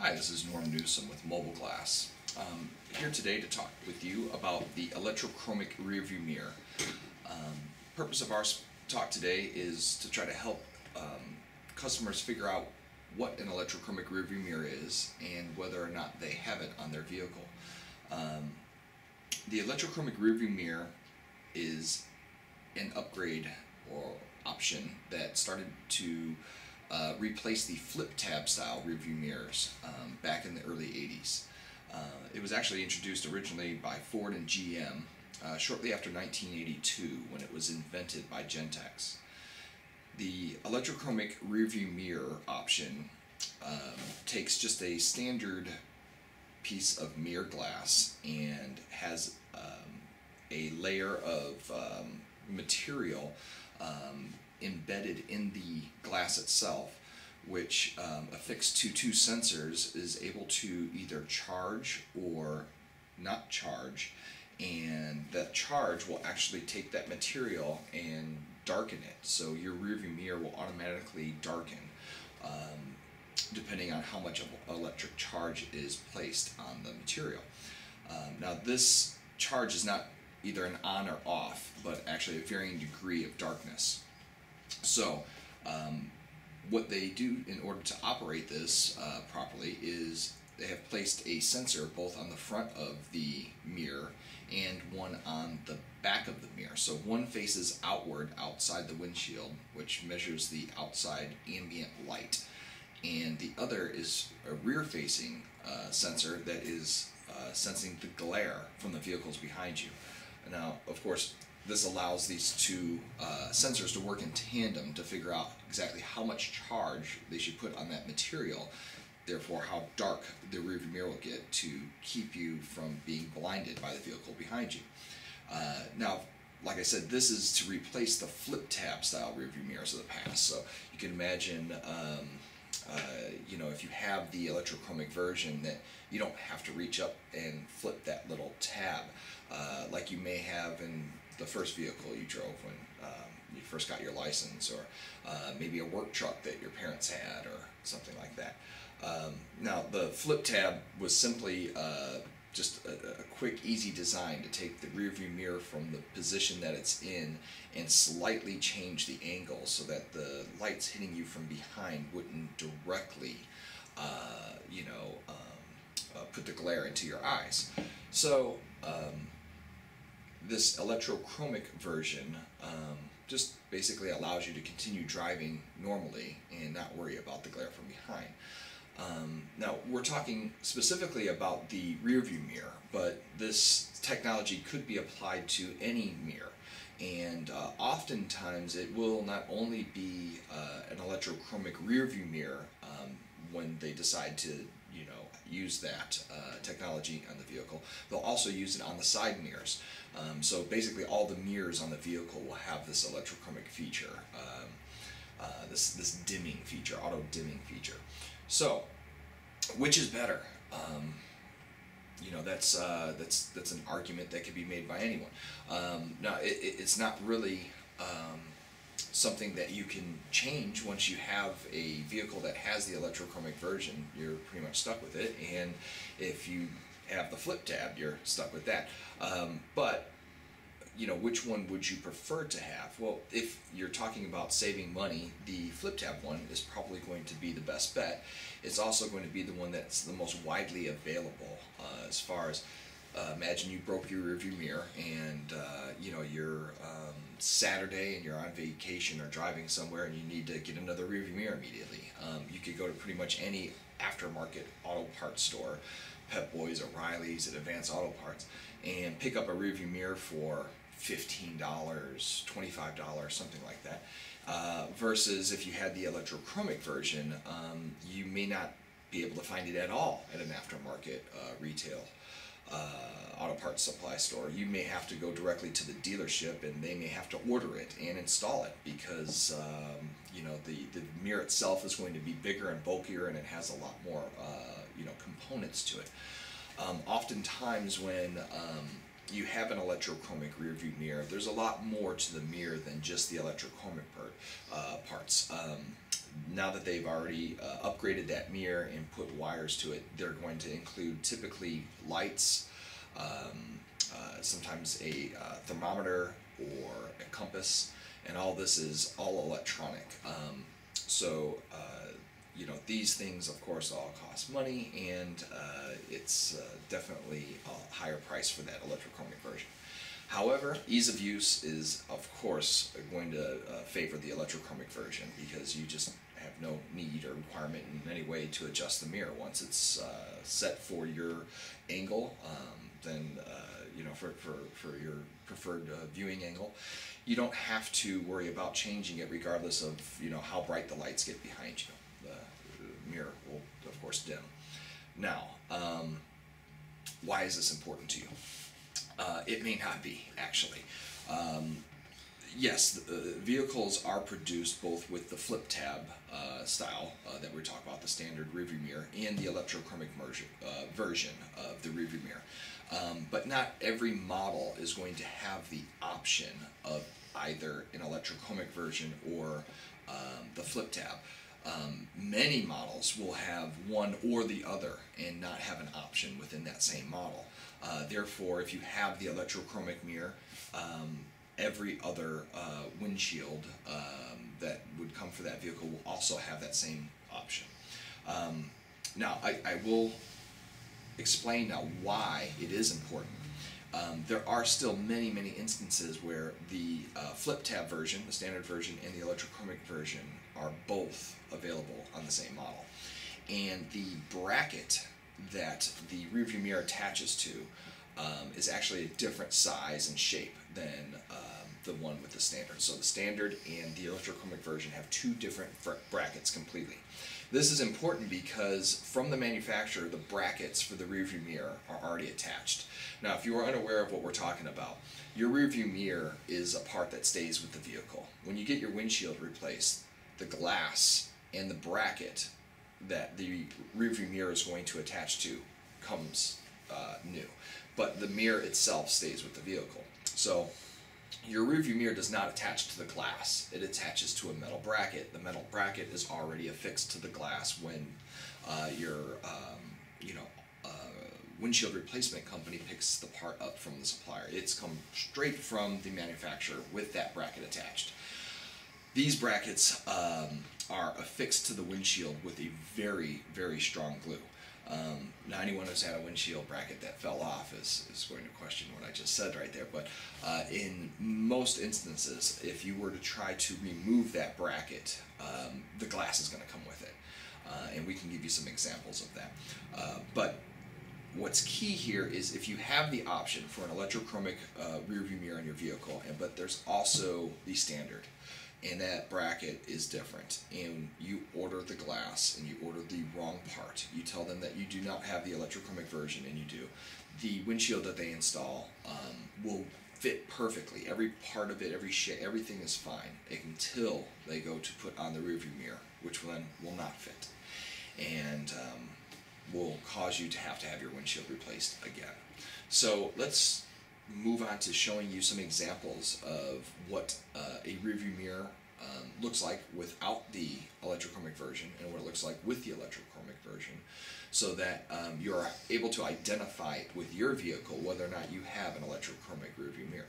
Hi, this is Norm Newsom with Mobile Glass. Here today to talk with you about the Electrochromic Rearview Mirror. Purpose of our talk today is to try to help customers figure out what an electrochromic rearview mirror is and whether or not they have it on their vehicle. The electrochromic rearview mirror is an upgrade or option that started to replace the flip tab style rearview mirrors back in the early 80s. It was actually introduced originally by Ford and GM shortly after 1982 when it was invented by Gentex. The electrochromic rearview mirror option takes just a standard piece of mirror glass and has a layer of material embedded in the glass itself, which affixed to two sensors is able to either charge or not charge, and that charge will actually take that material and darken it, so your rearview mirror will automatically darken depending on how much of electric charge is placed on the material. Now this charge is not either an on or off, but actually a varying degree of darkness. So what they do in order to operate this properly is they have placed a sensor both on the front of the mirror and one on the back of the mirror. So one faces outward outside the windshield, which measures the outside ambient light, and the other is a rear-facing sensor that is sensing the glare from the vehicles behind you. Now, of course, this allows these two sensors to work in tandem to figure out exactly how much charge they should put on that material, therefore how dark the rearview mirror will get to keep you from being blinded by the vehicle behind you. Now, like I said, this is to replace the flip tab style rearview mirrors of the past. So you can imagine, if you have the electrochromic version, that you don't have to reach up and flip that little tab like you may have in the first vehicle you drove when you first got your license, or maybe a work truck that your parents had or something like that. Now the flip tab was simply just a quick, easy design to take the rearview mirror from the position that it's in and slightly change the angle so that the lights hitting you from behind wouldn't directly put the glare into your eyes. So this electrochromic version just basically allows you to continue driving normally and not worry about the glare from behind. Now, we're talking specifically about the rearview mirror, but this technology could be applied to any mirror, and oftentimes it will not only be an electrochromic rearview mirror when they decide to use that technology on the vehicle. They'll also use it on the side mirrors. So basically all the mirrors on the vehicle will have this electrochromic feature, this dimming feature, auto dimming feature. So which is better? That's an argument that could be made by anyone. Now it's not really something that you can change. Once you have a vehicle that has the electrochromic version, you're pretty much stuck with it, and if you have the flip tab, you're stuck with that. But which one would you prefer to have? Well, if you're talking about saving money, the flip tab one is probably going to be the best bet. It's also going to be the one that's the most widely available as far as imagine you broke your rearview mirror and you're Saturday and you're on vacation or driving somewhere and you need to get another rearview mirror immediately. You could go to pretty much any aftermarket auto parts store, Pep Boys, O'Reilly's, at Advanced Auto Parts, and pick up a rearview mirror for $15, $25, something like that. Versus if you had the electrochromic version, you may not be able to find it at all at an aftermarket retail auto parts supply store. You may have to go directly to the dealership and they may have to order it and install it because the mirror itself is going to be bigger and bulkier and it has a lot more components to it. Oftentimes when you have an electrochromic rearview mirror, there's a lot more to the mirror than just the electrochromic parts. now that they've already upgraded that mirror and put wires to it, they're going to include typically lights, sometimes a thermometer or a compass, and all this is all electronic. So you know, these things of course all cost money, and it's definitely a higher price for that electrochromic version. However, ease of use is of course going to favor the electrochromic version, because you just have no need or requirement in any way to adjust the mirror. Once it's set for your angle, then you know, for your preferred viewing angle, you don't have to worry about changing it regardless of, you know, how bright the lights get behind you. The mirror will of course dim. Now, why is this important to you? It may not be, actually. Yes, the vehicles are produced both with the flip tab style that we're talking about, the standard rearview mirror, and the electrochromic version of the rearview mirror. But not every model is going to have the option of either an electrochromic version or the flip tab. Many models will have one or the other and not have an option within that same model. Therefore, if you have the electrochromic mirror, every other windshield that would come for that vehicle will also have that same option. Now, I will explain now why it is important. There are still many, many instances where the flip tab version, the standard version, and the electrochromic version are both available on the same model. And the bracket that the rearview mirror attaches to is actually a different size and shape than the one with the standard. So the standard and the electrochromic version have two different brackets completely. This is important because from the manufacturer, the brackets for the rearview mirror are already attached. Now, if you are unaware of what we're talking about, your rearview mirror is a part that stays with the vehicle. When you get your windshield replaced, the glass and the bracket that the rearview mirror is going to attach to comes new, but the mirror itself stays with the vehicle. So your rearview mirror does not attach to the glass. It attaches to a metal bracket. The metal bracket is already affixed to the glass when your windshield replacement company picks the part up from the supplier. It's come straight from the manufacturer with that bracket attached. These brackets are affixed to the windshield with a very, very strong glue. Now, anyone who's had a windshield bracket that fell off is going to question what I just said right there, but in most instances, if you were to try to remove that bracket, the glass is going to come with it, and we can give you some examples of that. But what's key here is if you have the option for an electrochromic rearview mirror in your vehicle, but there's also the standard, and that bracket is different, and you order the glass and you order the wrong part, you tell them that you do not have the electrochromic version and you do, the windshield that they install will fit perfectly. Every part of it, every shape, everything is fine until they go to put on the rearview mirror, which then will not fit, and will cause you to have your windshield replaced again. So let's move on to showing you some examples of what a rearview mirror looks like without the electrochromic version and what it looks like with the electrochromic version, so that you're able to identify with your vehicle whether or not you have an electrochromic rearview mirror.